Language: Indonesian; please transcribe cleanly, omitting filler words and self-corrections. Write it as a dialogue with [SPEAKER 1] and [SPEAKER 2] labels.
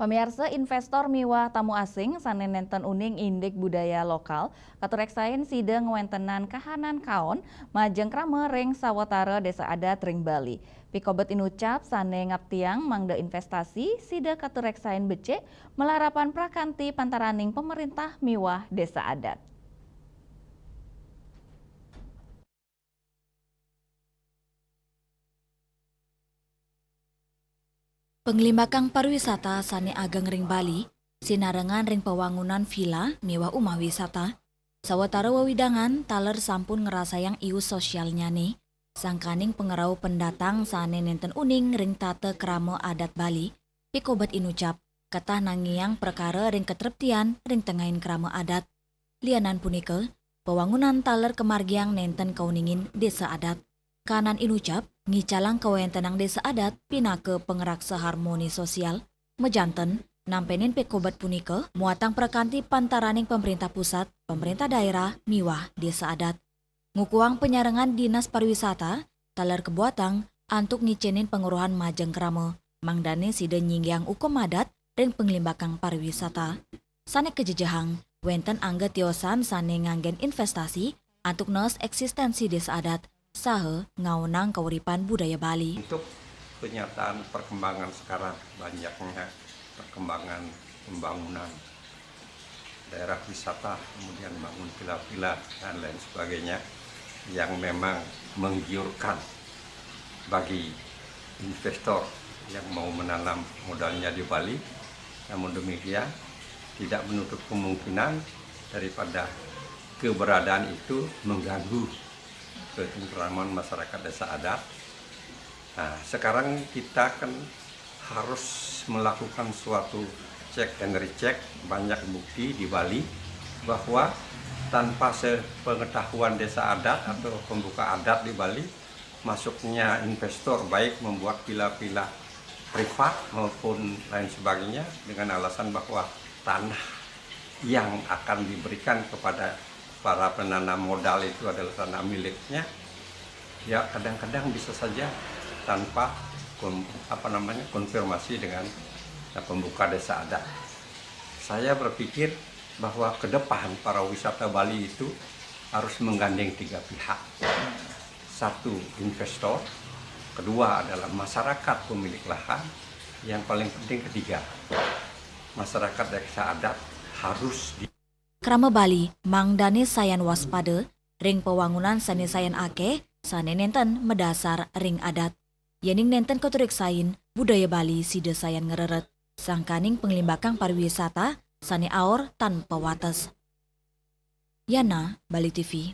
[SPEAKER 1] Pemirsa investor miwah tamu asing sanen nenten uning indek budaya lokal katureksain sideng wentenan kahanan kaon majeng krame ring sawatara desa adat ring Bali. Pikobet inucap sane ngaptiang mangda investasi sida katureksain becek melarapan prakanti pantaraning pemerintah miwah desa adat.
[SPEAKER 2] Penglimbakang pariwisata sane ageng ring Bali, sinarengan ring pewangunan villa mewah umah wisata, sawatara wewidangan taler sampun ngerasayang iu sosialnya nih, sangkaning pengerau pendatang sane nenten uning ring tate krama adat Bali, pikobat inucap, katah nangiang perkara ring ketreptian ring tengahin krama adat. Lianan punike, pewangunan taler kemargiang nenten kauningin desa adat. Kanan inucap, ngicalang kawentenang desa adat pinake pengeraksa harmoni sosial, mejanten, nampenin pekobat punike, muatang perkanti pantaraning pemerintah pusat, pemerintah daerah, miwah desa adat. Ngukuang penyarengan dinas pariwisata, taler kebuatang, antuk ngicenin penguruhan majeng krama, mangdane sida nyinggiang ukum adat ring penglimbakang pariwisata. Sane kejejahang, wenten angga tiosan sane nganggen investasi, antuk nos eksistensi desa adat, sahe ngaunang kauripan budaya Bali.
[SPEAKER 3] Untuk kenyataan perkembangan sekarang, banyaknya perkembangan pembangunan daerah wisata, kemudian bangun villa-villa dan lain sebagainya yang memang menggiurkan bagi investor yang mau menanam modalnya di Bali. Namun demikian tidak menutup kemungkinan daripada keberadaan itu mengganggu ketentraman masyarakat desa adat. Nah, sekarang kita kan harus melakukan suatu cek and recheck, banyak bukti di Bali bahwa tanpa sepengetahuan desa adat atau pembuka adat di Bali, masuknya investor baik membuat villa-villa privat maupun lain sebagainya dengan alasan bahwa tanah yang akan diberikan kepada para penanam modal itu adalah tanah miliknya, ya kadang-kadang bisa saja tanpa konfirmasi dengan pembuka desa adat. Saya berpikir bahwa ke depan para wisata Bali itu harus menggandeng 3 pihak. Satu, investor, kedua adalah masyarakat pemilik lahan, yang paling penting ketiga, masyarakat desa adat harus
[SPEAKER 2] Krama Bali, mangdane sayan waspada, ring pewangunan sane sayan ake, sane nenten medasar ring adat. Yening nenten koturiksain, budaya Bali sida sayan ngereret, sangkaning penglimbakang pariwisata, sane aor tanpa wates. Yana, Bali TV.